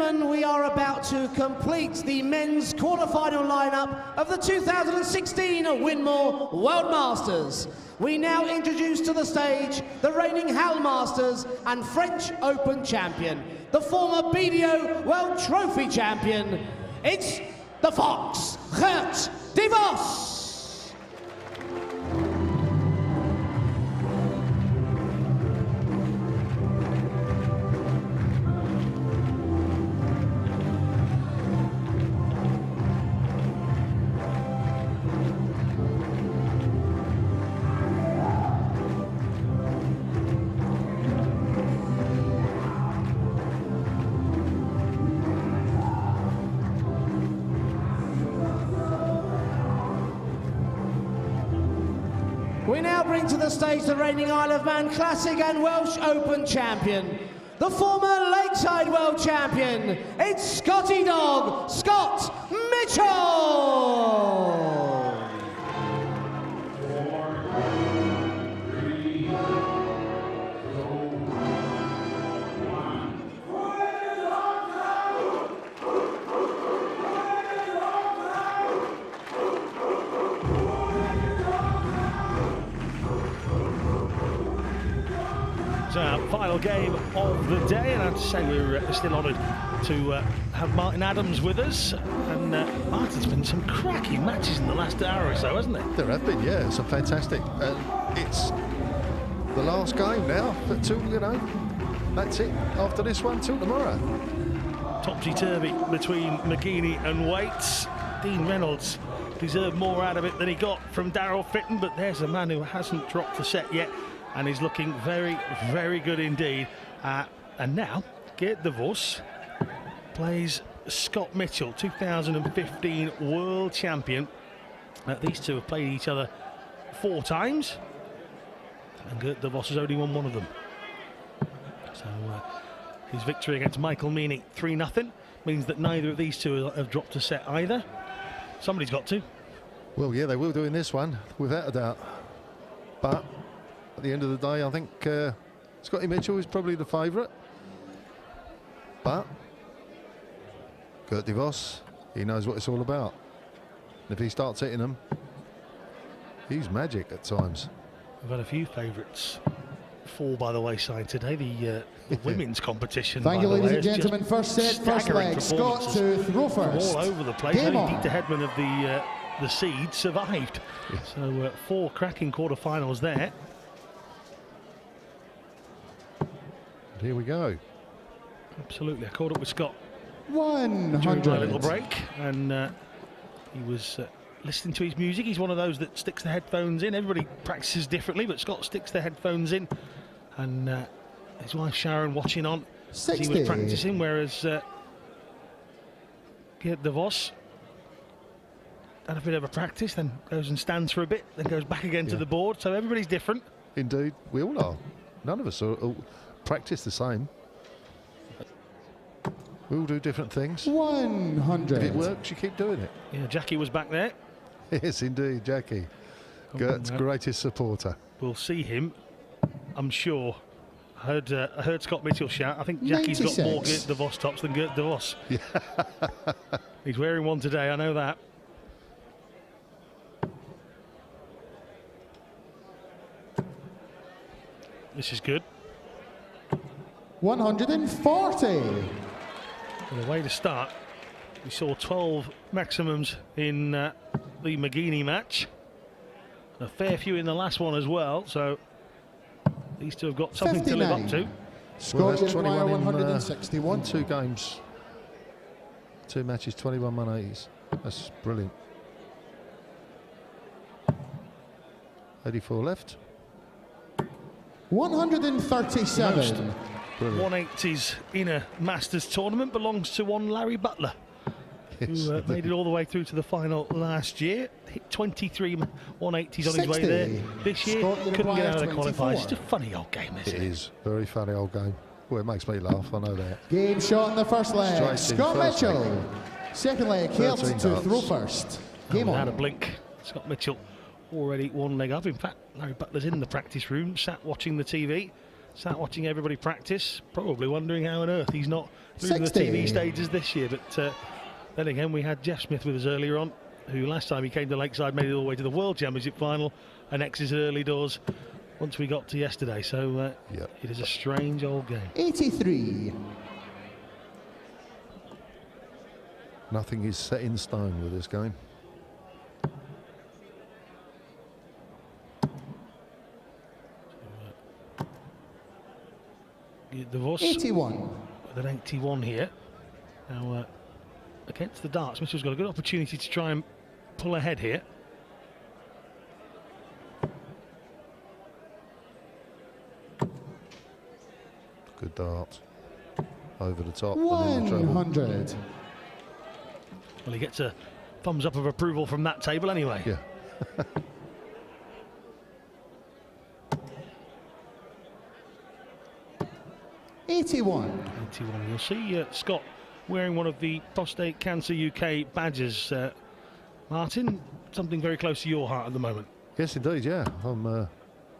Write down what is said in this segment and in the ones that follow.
gentlemen, we are about to complete the men's quarter-final lineup of the 2016 Winmau World Masters. We now introduce to the stage the reigning Hall Masters and French Open champion, the former BDO World Trophy champion. It's the Fox, Geert de Vos. We now bring to the stage the reigning Isle of Man Classic and Welsh Open champion, the former Lakeside World champion. It's Scotty Dog, Scott Mitchell. Our final game of the day, and I'd say we're still honoured to have Martin Adams with us. And Martin's been some cracking matches in the last hour or so, hasn't there? There have been, yeah, some fantastic. It's the last game now, but till, you know, that's it. After this one, till tomorrow. Topsy-turvy between McGeaney and Waits. Dean Reynolds deserved more out of it than he got from Daryl Fitton, but there's a man who hasn't dropped a set yet and is looking very, very good indeed. And now, Geert de Vos plays Scott Mitchell, 2015 world champion. These two have played each other 4 times, and Geert de Vos has only won one of them. So his victory against Michael Meany, 3-0, means that neither of these two have dropped a set either. Somebody's got to. Well, yeah, they will do in this one, without a doubt. But at the end of the day, I think Scotty Mitchell is probably the favourite. But Geert de Vos, he knows what it's all about. And if he starts hitting them, he's magic at times. We've had a few favourites fall by the wayside today. The women's competition. Thank you, by the ladies way, and gentlemen. First set, first staggering leg. Scott to throw first. All over the place. Game Only on. Peter Hedman of the seed survived. Yes. So 4 cracking quarterfinals there. Here we go. Absolutely. I caught up with Scott 100. during my little break, and he was listening to his music. He's one of those that sticks the headphones in. Everybody practices differently, but Scott sticks the headphones in, and his wife Sharon watching on as 60. he was practicing, whereas Geert de Vos had a bit of a practice, then goes and stands for a bit, then goes back again to the board. So everybody's different. Indeed, we all are. None of us are all practice the same. We all do different things. 100. If it works, you keep doing it. Yeah, Jackie was back there. Yes, indeed, Jackie. Geert's greatest supporter. We'll see him, I'm sure. I heard Scott Mitchell shout. I think Jackie's 96. got more Geert de Vos tops than Geert de Vos. Yeah. He's wearing one today, I know that. This is good. 140. And the way to start, we saw 12 maximums in the McGeaney match. A fair few in the last one as well, so these two have got something 59. to live up to. Scott that's 21 in 161. 2 games. 2 matches, 21 180s. That's brilliant. 84 left. 137. Brilliant. 180s in a Masters tournament belongs to one Larry Butler, Yes. who made it all the way through to the final last year. Hit 23 180s on his way 60. there this year. Scotland Couldn't get out of the 24. qualifiers. It's a funny old game, It isn't it? is. Very funny old game. Well, it makes me laugh, I know that. Game shot in the first leg. Straight in Scott first Mitchell. leg. Second leg, Geert 13 to darts. throw first. Game Without a on. blink, Scott Mitchell already 1 leg up. In fact, Larry Butler's in the practice room, sat watching the TV. sat watching everybody practice, probably wondering how on earth he's not moving the 60. TV stages this year. But then again, we had Jeff Smith with us earlier on, who last time he came to Lakeside made it all the way to the World Championship final and exited early doors once we got to yesterday. So it is a strange old game. 83. Nothing is set in stone with this game. De Vos 81. with an 81 here. Now, against the darts, Mitchell's got a good opportunity to try and pull ahead here. Good dart. Over the top. And in the treble. 100. Well, he gets a thumbs up of approval from that table anyway. Yeah. '81. 81. You'll see Scott wearing one of the Prostate Cancer UK badges. Martin, something very close to your heart at the moment. Yes, indeed. Yeah.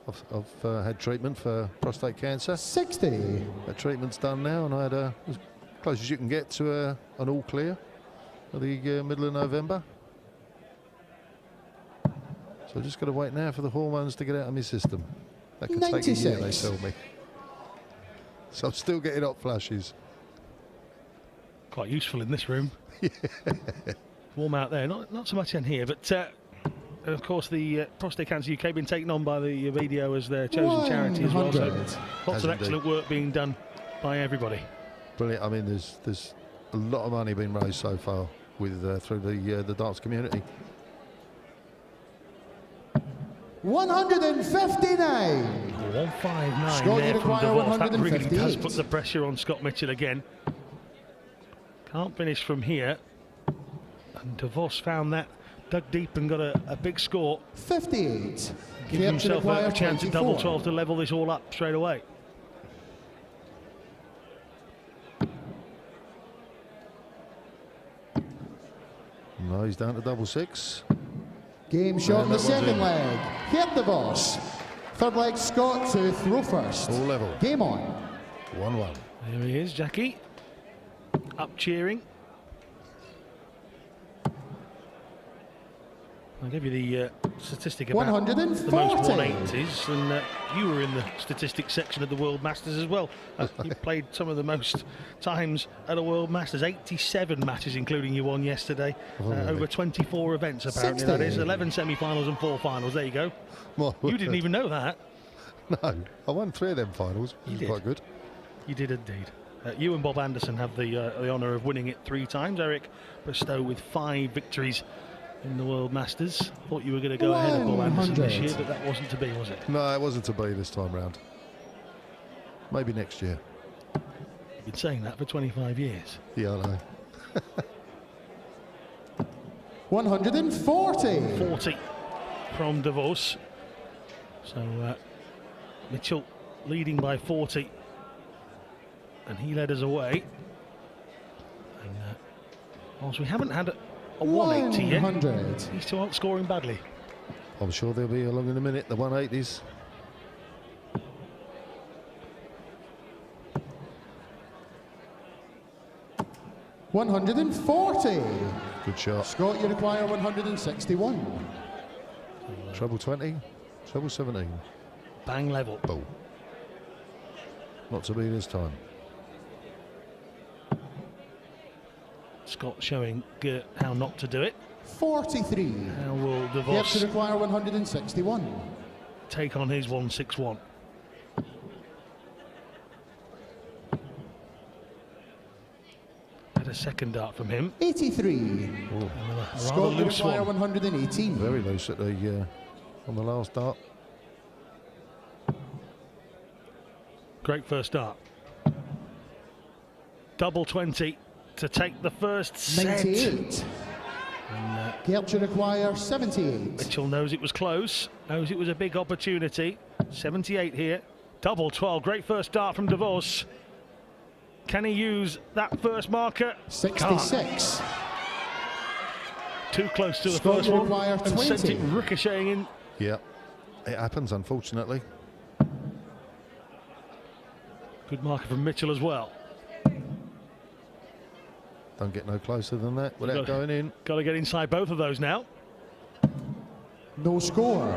I've had treatment for prostate cancer. 60. That treatment's done now, and I had as close as you can get to an all clear for the middle of November. So just got to wait now for the hormones to get out of my system. That could take a year, they 96. tell me. So I'm still getting hot flashes. Quite useful in this room. Warm out there, not so much in here, but of course the Prostate Cancer UK been taken on by the video as their chosen charity as well. So 100. lots of excellent work being done by everybody. Brilliant. I mean, there's a lot of money being raised so far with through the darts community. 159. 159 Scott, there you from require De Vos. That really 158. does put the pressure on Scott Mitchell again. Can't finish from here. And De Vos found that, dug deep and got a big score. 58. Gives himself a chance at double 12 to level this all up straight away. No, he's down to double 6. Game shot in the that was second in. leg. Hit the boss. Third leg, Scott to throw first. All level. Game on. 1-1. There he is, Jackie. Up cheering. I'll give you the statistic about 140. the most 180s, and you were in the statistics section of the World Masters as well. You played some of the most times at a World Masters, 87 matches, including you won yesterday, over 24 events apparently. 60. That is 11 semi-finals and 4 finals. There you go. You didn't even know that. No, I won 3 of them finals. You Which did. is quite good. You did indeed. You and Bob Anderson have the honour of winning it 3 times. Eric Bristow with 5 victories in the World Masters. Thought you were going to go ahead of Bob Anderson this 100. year, but that wasn't to be, was it? No, it wasn't to be this time round. Maybe next year. You've been saying that for 25 years. Yeah, I know. 140. 40 from De Vos. So Mitchell leading by 40. And he led us away. And whilst we haven't had a 180 yet, 100. he's still outscoring badly. I'm sure they'll be along in a minute, the 180s. $140. Good shot. Scott, you require 161. Treble 20, treble 17. Bang level. Oh. Not to be this time. Scott showing how not to do it. 43. How will De You have to Vos require 161. take on his 161? Had a second dart from him. 83. A rather Scott, you loose require one. 118. Very loose at the on the last dart. Great first dart. Double 20 to take the first set. 98. Gert, you require 78. Mitchell knows it was close, knows it was a big opportunity. 78 here. Double 12. Great first dart from De Vos. Can he use that first marker? 66. Too close to the Scott, first you one require and sent 20. it ricocheting in. Yeah, it happens, unfortunately. Good marker from Mitchell as well. Don't get no closer than that without going in. Got to get inside both of those now. No score.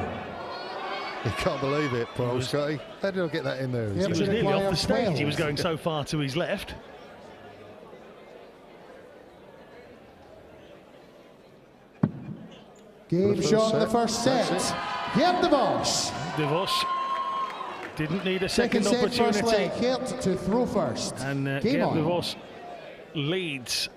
He can't believe it, poor old Scotty. How did I get that in there? He was nearly off the stage. 12. He was going so far to his left. Game shot in the first set. Geert de Vos. De Vos didn't need a Second second set, first opportunity. leg. Geert to throw first. And Game Geert de on. Vos leads.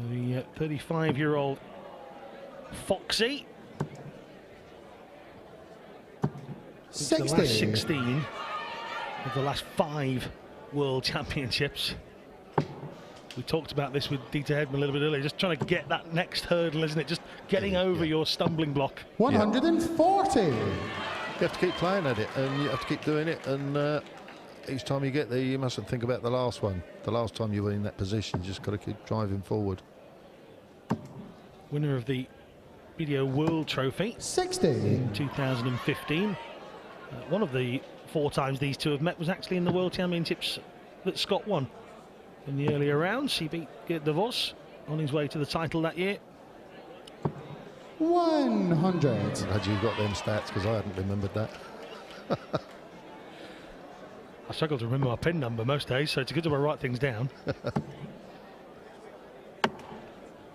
The 35-year-old Foxy. The last 16 of the last 5 World Championships. We talked about this with Dieter Hedman a little bit earlier, just trying to get that next hurdle, isn't it? Just getting over your stumbling block. 140. You have to keep playing at it, and you have to keep doing it, and each time you get there, you mustn't think about the last one. The last time you were in that position, you just got to keep driving forward. Winner of the Video World Trophy 60. in 2015. One of the 4 times these two have met was actually in the World Championships that Scott won. In the earlier rounds, he beat Geert de Vos on his way to the title that year. 100. Glad you got them stats, because I hadn't remembered that. I struggle to remember my pin number most days, so it's good to write things down.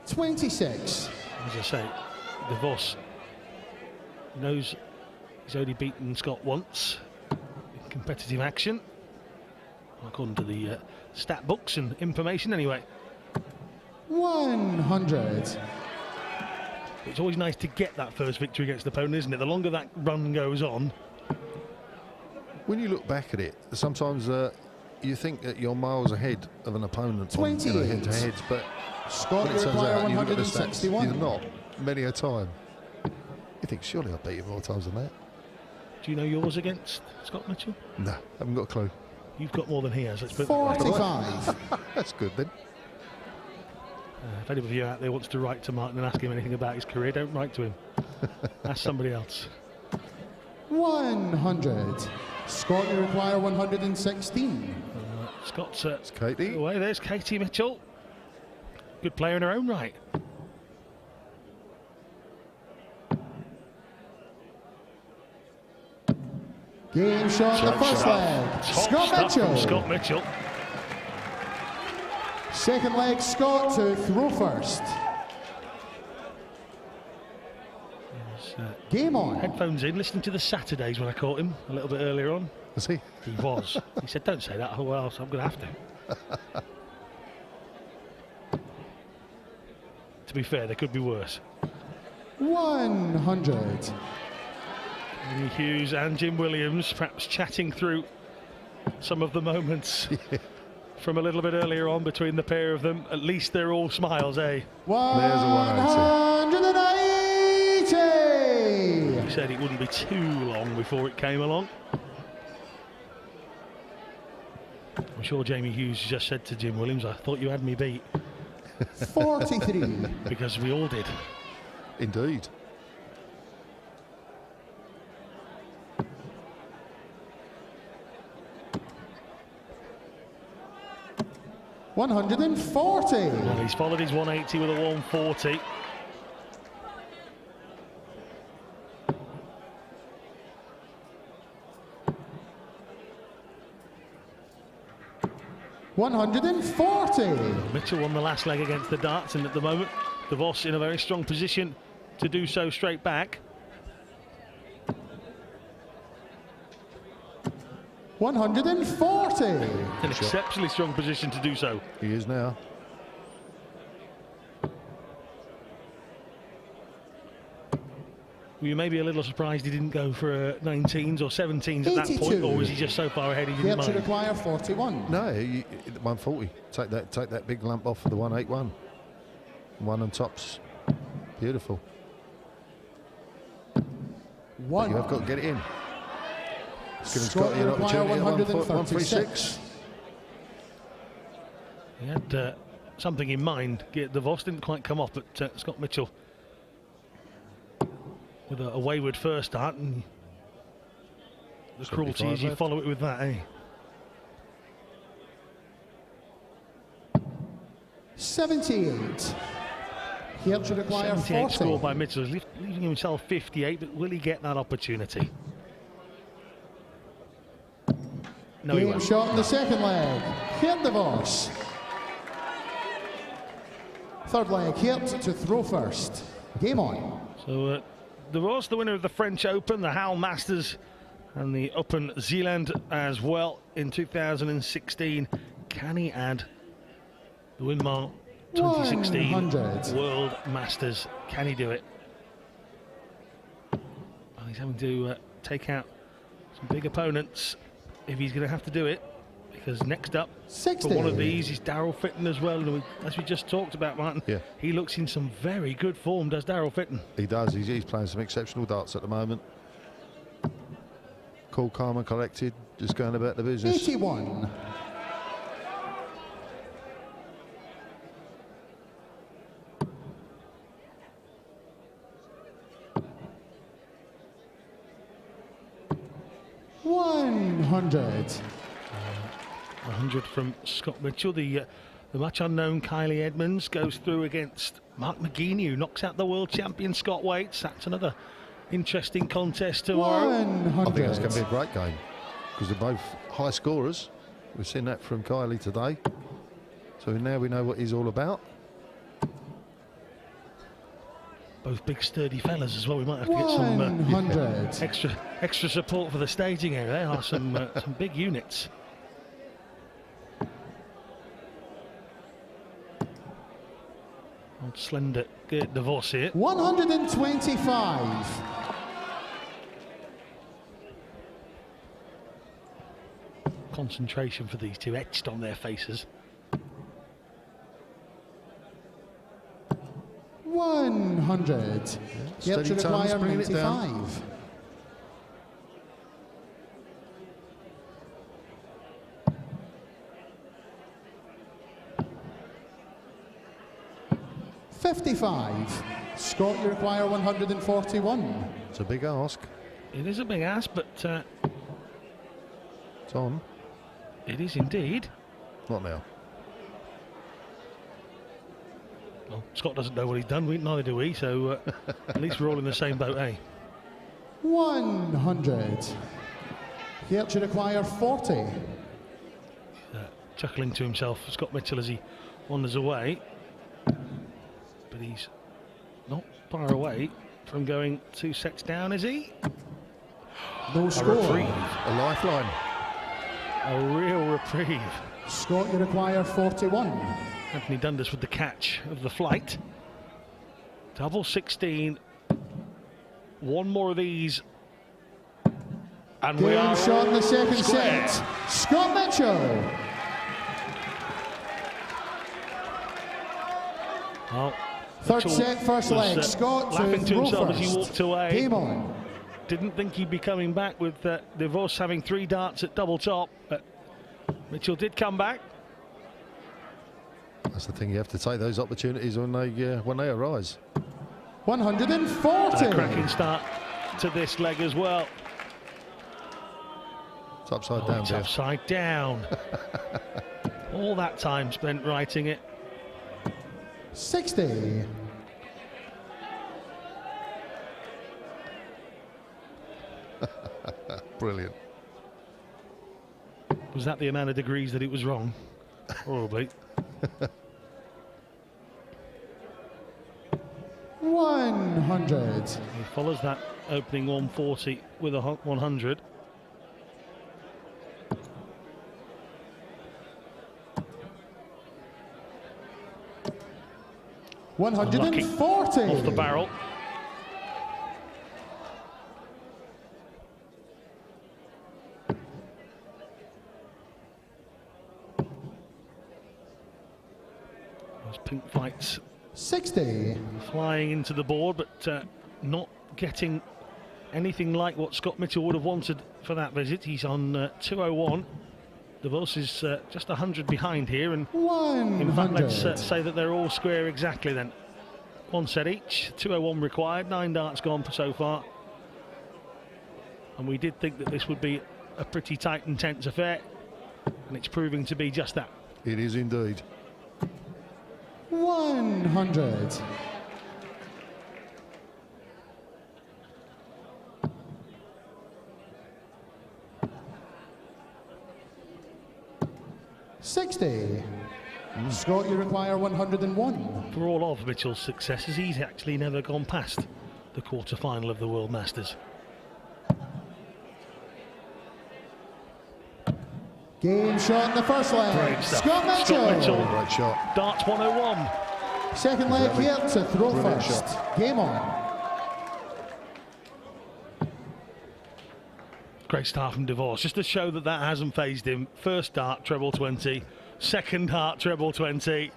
26. As I say, de Vos knows he's only beaten Scott once in competitive action, according to the stat books and information anyway. 100. It's always nice to get that first victory against the opponent, isn't it? The longer that run goes on. When you look back at it, sometimes you think that you're miles ahead of an opponent on, head-to-heads, but Scott when it turns require out you've got the stats, 161. you're not, many a time. You think, surely I'll beat you more times than that. Do you know yours against Scott Mitchell? No, haven't got a clue. You've got more than he has, let's put it that way. 45. That's good then. If anybody of you out there wants to write to Martin and ask him anything about his career, don't write to him. Ask somebody else. 100. Scott, you require 116. Scott's It's Katie. away. There's Katie Mitchell. Good player in her own right. Game shot in the first leg. Top Scott stuff from Mitchell. Scott Mitchell. Second leg, Scott to throw first. Game on. Headphones in, listening to the Saturdays when I caught him a little bit earlier on. Was he? He was. He said, don't say that. Oh, well, so I'm going to have to. To be fair, there could be worse. 100. Jamie Hughes and Jim Williams perhaps chatting through some of the moments from a little bit earlier on between the pair of them. At least they're all smiles, eh? There's a 180. He said it wouldn't be too long before it came along. I'm sure Jamie Hughes just said to Jim Williams, I thought you had me beat. 43. Because we all did. Indeed. $140. Well, he's followed his 180 with a 140. $140. Mitchell won the last leg against the darts, and at the moment, de Vos in a very strong position to do so straight back. 140. An exceptionally strong position to do so. He is now. Were you maybe a little surprised he didn't go for 19s or 17s at that point, 82. or was he just so far ahead he didn't Geert to mind? require 41. No, 140. Take that big lump off for the 181. One on tops. Beautiful. But One. you have got to get it in. It's giving Scott Scotty an require opportunity at 136. He had something in mind. Geert de Vos didn't quite come off, but Scott Mitchell with a wayward first start, and the cruelty as you follow it with that, eh? 78. Here to require 78 40. score by Mitchell, leaving himself 58, but will he get that opportunity? No, he Game won't. shot in the second leg. Here divorce. Third leg, here to throw first. Game on. So DeVos, the winner of the French Open, the Hal Masters, and the Open Zealand as well in 2016. Can he add the Winmau 2016 100. World Masters? Can he do it? Well, he's having to take out some big opponents if he's going to have to do it, because next up 60. for one of these is Daryl Fitton as well. And as we just talked about, Martin, Yeah. he looks in some very good form, does Daryl Fitton? He does. He's playing some exceptional darts at the moment. Cool, calm and collected, just going about the business. 81. $100. 100 from Scott Mitchell. The much unknown Kylie Edmonds goes through against Mark McGeaney, who knocks out the world champion Scott Waits. That's another interesting contest tomorrow. 100. I think that's going to be a great game because they're both high scorers. We've seen that from Kylie today. So now we know what he's all about. Both big sturdy fellas as well. We might have to get some 100. extra support for the staging area. There are some big units. Old slender Gert DeVos here. 125. Concentration for these two etched on their faces. 100. Yep, Steady to times, require bringing it down. 95. $55. Scott, you require 141. It's a big ask. It is a big ask, but It's on. it is indeed. Not now. Well, Scott doesn't know what he's done, neither do we, so at least we're all in the same boat, eh? 100. Here to require 40. Chuckling to himself, Scott Mitchell, as he wanders away. But he's not far away from going 2 sets down, is he? No A score. reprieve. A lifeline. A real reprieve. Scott, you require 41. Anthony Dundas with the catch of the flight. Double 16. One more of these. And we Game are shot in the second square. set. Scott Mitchell. Well, Third Mitchell set, first was, leg. Scott laughing to throw himself first. as he walked away. Game on. Didn't think he'd be coming back with DeVos having 3 darts at double top, but Mitchell did come back. That's the thing. You have to take those opportunities when they arise. 140. A cracking start to this leg as well. It's upside Oh, down, it's dear. upside down. All that time spent writing it. 60. Brilliant. Was that the amount of degrees that it was wrong? Probably. 100. He follows that opening 140 with a 100. Unlucky. Unlucky. 140. Off the barrel. Those pink fights 60. flying into the board, but not getting anything like what Scott Mitchell would have wanted for that visit. He's on 201. DeVos is just 100 behind here, and in fact, 100. let's say that they're all square exactly then. 1 set each, 201 required, 9 darts gone so far. And we did think that this would be a pretty tight and tense affair, and it's proving to be just that. It is indeed. 100. $60. Scott, you require 101. For all of Mitchell's successes, he's actually never gone past the quarter-final of the World Masters. Game shot in the first leg. Great stuff. Scott Mitchell. Great shot. Darts 101. Second leg here to throw Brilliant first. shot. Game on. Great start from Divorce, just to show that that hasn't phased him. First dart, treble 20. Second dart, treble 20.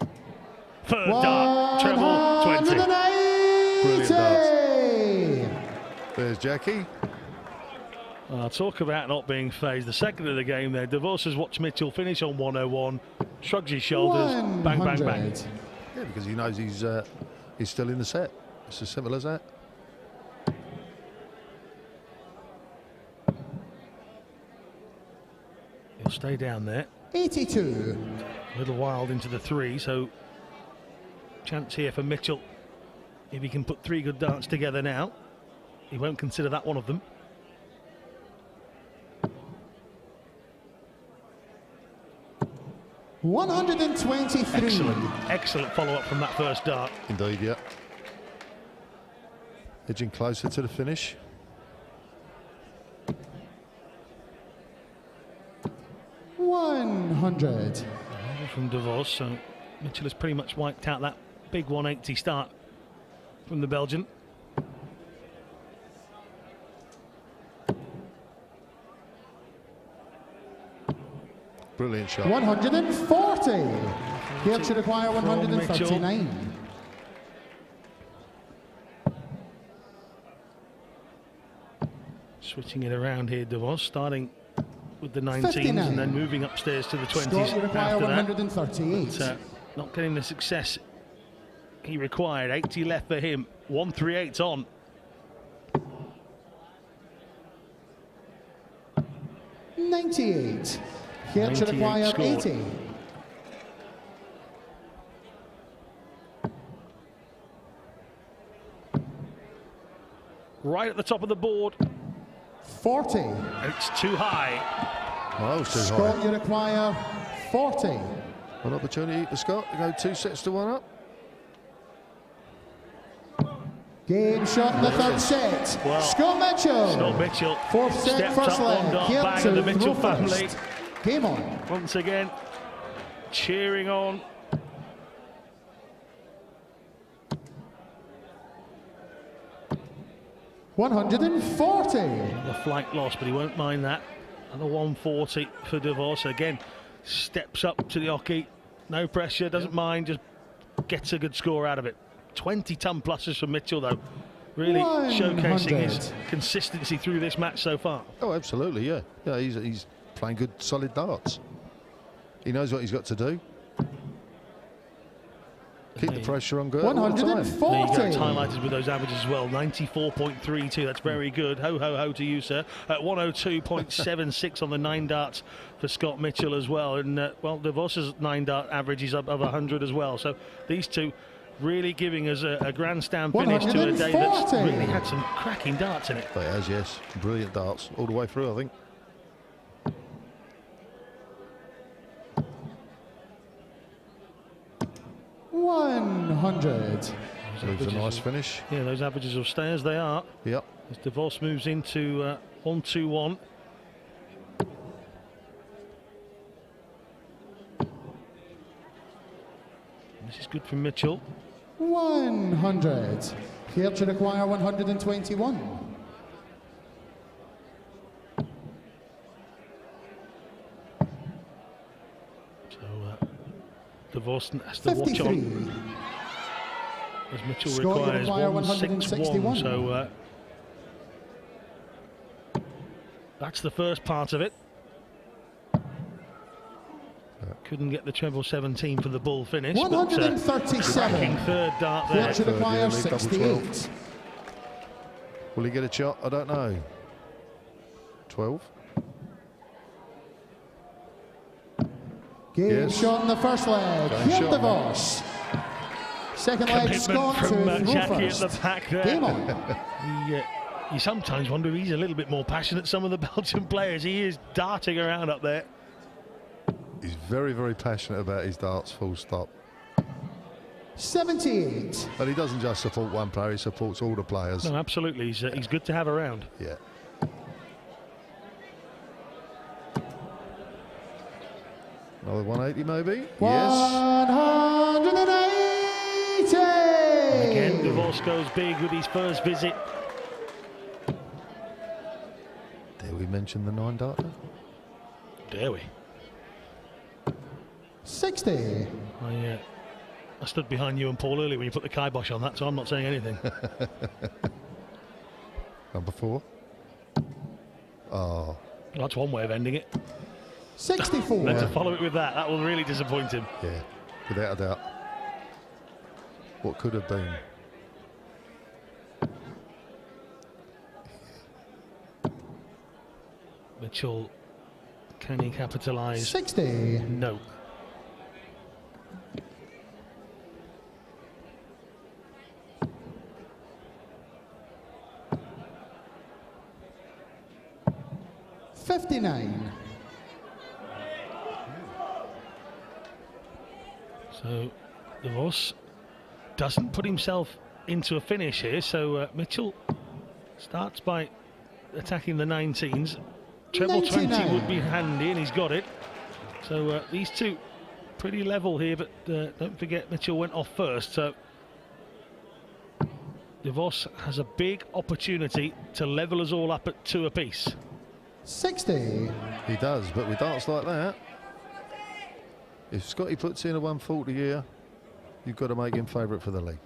Third dart, treble 20. Brilliant darts. There's Jackie. Talk about not being phased. The second of the game there, Divorce has watched Mitchell finish on 101, shrugs his shoulders, bang, bang, bang. Yeah, because he knows he's still in the set. It's as simple as that. He'll stay down there. 82. A little wild into the three, so chance here for Mitchell. If he can put three good darts together now, he won't consider that one of them. $123. Excellent follow-up from that first dart. Indeed, yeah. Edging closer to the finish. $100. From Divorce, so Mitchell has pretty much wiped out that big 180 start from the Belgian. Brilliant shot. 140. Here to require 139. Switching it around here, Divorce, starting with the 19s 59. and then moving upstairs to the 20s Scott, you require after that. 138. But, not getting the success he required. 80 left for him. 138 on. $98. Here to 98 require scored. 80. Right at the top of the board. 40. It's too high. Oh, that was too Scott, high. you require 40. An opportunity for Scott to go 2 sets to 1 up. Game shot in the third set. Well, Scott Mitchell. Scott Mitchell Fourth set, stepped first up one leg. dart Here bang to of the Mitchell throw family. first. Game on. Once again, cheering on. $140. The flight loss, but he won't mind that. Another 140 for Divorce. Again, steps up to the hockey. No pressure, doesn't mind, just gets a good score out of it. 20-ton pluses from Mitchell, though. Really 100. showcasing his consistency through this match so far. Oh, absolutely, yeah. Yeah, he's playing good, solid darts. He knows what he's got to do. Keep the pressure on good all the time. 140. There you go, it's highlighted with those averages as well. 94.32, that's very good. Ho, ho, ho to you, sir. At 102.76 on the 9 darts for Scott Mitchell as well. And, well, Divorce's 9 dart average is above 100 as well. So these two really giving us a grandstand finish to a day that's 140. really had some cracking darts in it. It has, yes. Brilliant darts all the way through, I think. $100. Leaves a nice finish. Yeah, those averages will stay as they are. Yep. As Divorce moves into 1-2-1. This is good from Mitchell. 100. Here to require 121. So Divorce has to watch 53. on as Mitchell Scott, you requires require 161. 161. So that's the first part of it. Couldn't get the treble 17 for the bull finish. 137. Cracking third dart Here there. to require Double 68. 12. Will he get a shot? I don't know. 12. Game Yes. shot in the first leg. Game Here shot, the Voss. Second leg, Commitment Scott to from throw Jackie first. at the back there. Game on. You sometimes wonder if he's a little bit more passionate. Some of the Belgian players, he is darting around up there. He's very, very passionate about his darts, full stop. 78. But he doesn't just support one player, he supports all the players. No, absolutely. He's good to have around. Yeah. Another 180 maybe? Yes. 180. Again, DeVos goes big with his first visit. Dare we mention the 9-darter? Dare we? 60. I stood behind you and Paul earlier when you put the kibosh on that, so I'm not saying anything. Number 4. Oh, That's one way of ending it. 64. Then to follow it with that, that will really disappoint him. yeah, without a doubt. What could have been? Mitchell, can he capitalise? 60. No. So DeVos doesn't put himself into a finish here, so Mitchell starts by attacking the 19s. Treble 20 would be handy, and he's got it. So these two pretty level here, but don't forget Mitchell went off first, so DeVos has a big opportunity to level us all up at 2 apiece. 60. He does, but with darts like that, if Scotty puts in a 140 here, you've got to make him favourite for the league.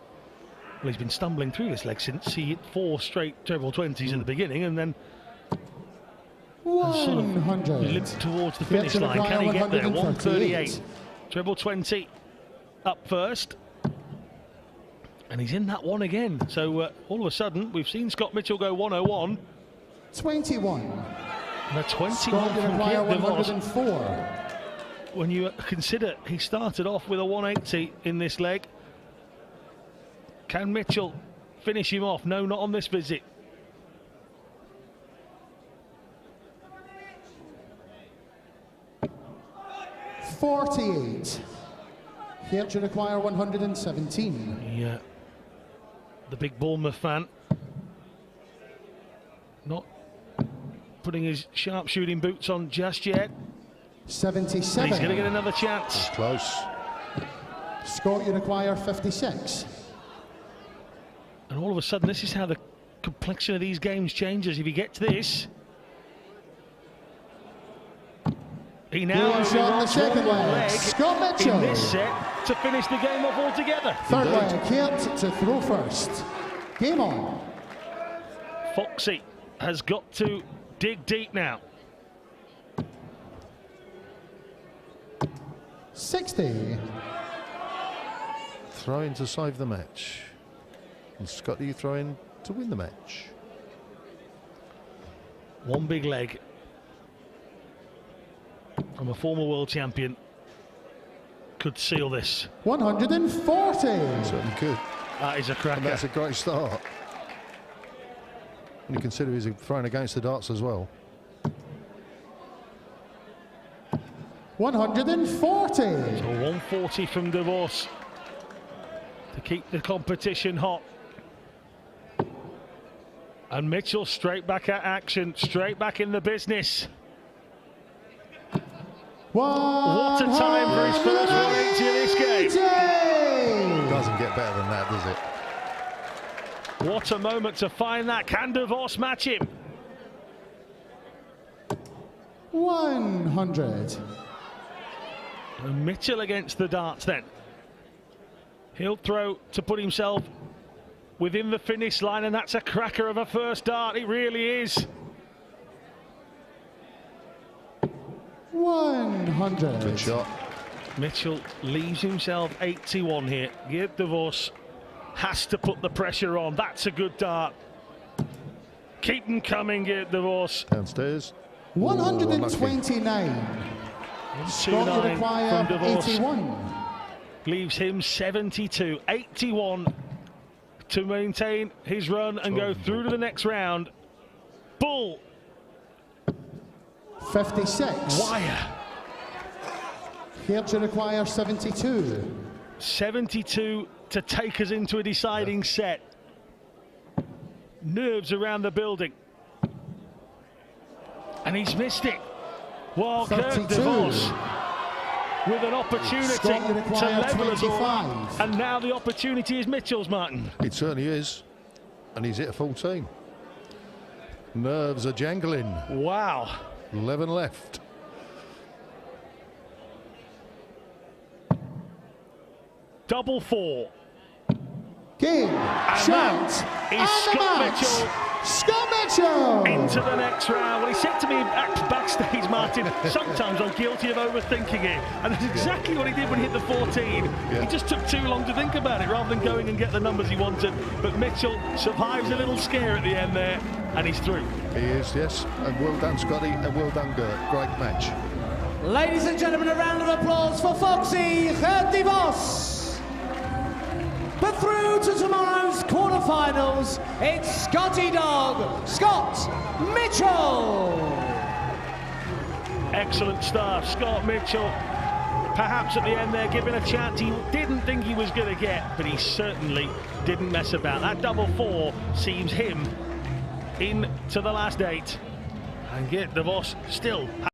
Well, he's been stumbling through this leg since he hit 4 straight treble 20s at the beginning, and then sort of 100. limped towards the finish line. Can he get there? 138. Treble 20 up first. And he's in that one again. So all of a sudden, we've seen Scott Mitchell go 101. 21. And a 21 Scott from require Kit DeVos. 104. When you consider he started off with a 180 in this leg. Can Mitchell finish him off? No, not on this visit. $48. Here to require 117. Yeah, the big Bournemouth fan not putting his sharp shooting boots on just yet. 77. He's going to get another chance. Close. Scott, you require 56. And all of a sudden, this is how the complexion of these games changes. If he gets this, he now Game only shot in the wants second one leg. Scott Mitchell. in this set to finish the game off altogether. Third leg, Kent to throw first. Game on. Foxy has got to dig deep now. 60. Throw in to save the match. And Scotty throw in to win the match. One big leg from a former world champion could seal this. 140. Certainly could. That is a And cracker. that's a great start. When you consider he's throwing against the darts as well. 140. So 140 from DeVos to keep the competition hot. And Mitchell straight back at action, straight back in the business. What a time for his first 180 of this game. Doesn't get better than that, does it? What a moment to find that. Can DeVos match him? 100. And Mitchell against the darts then. He'll throw to put himself within the finish line, and that's a cracker of a first dart. It really is. 100. Good shot. Mitchell leaves himself 81 here. Geert DeVos has to put the pressure on. That's a good dart. Keep them coming, Geert de Vos. Downstairs. 129. Scott 2-9 require from de Vos. 81. Leaves him 72, 81 to maintain his run and go through to the next round. Bull. 56. Wire. Here to require 72. 72 to take us into a deciding set. Nerves around the building. And he's missed it. Well, Geert 32. de Vos with an opportunity Scott to require level us all up. 25. And now the opportunity is Mitchell's, Martin. It certainly is. And he's hit a 14. Nerves are jangling. Wow. 11 left. Double four. Game. And Shot. that is And Scott the match. Mitchell Scott Mitchell. into the next round. Well, he said to me backstage, Martin, sometimes I'm guilty of overthinking it. And that's exactly what he did when he hit the 14. Yeah. He just took too long to think about it rather than going and get the numbers he wanted. But Mitchell survives a little scare at the end there, and he's through. He is, yes. And well done, Scotty, and well done, Gert. Great match. Ladies and gentlemen, a round of applause for Foxy Geert de Vos. But through to tomorrow's quarterfinals, it's Scotty Dog, Scott Mitchell. Excellent start, Scott Mitchell. Perhaps at the end there, given a chance he didn't think he was going to get, but he certainly didn't mess about. That double four seems him into the last 8. And Geert de Vos still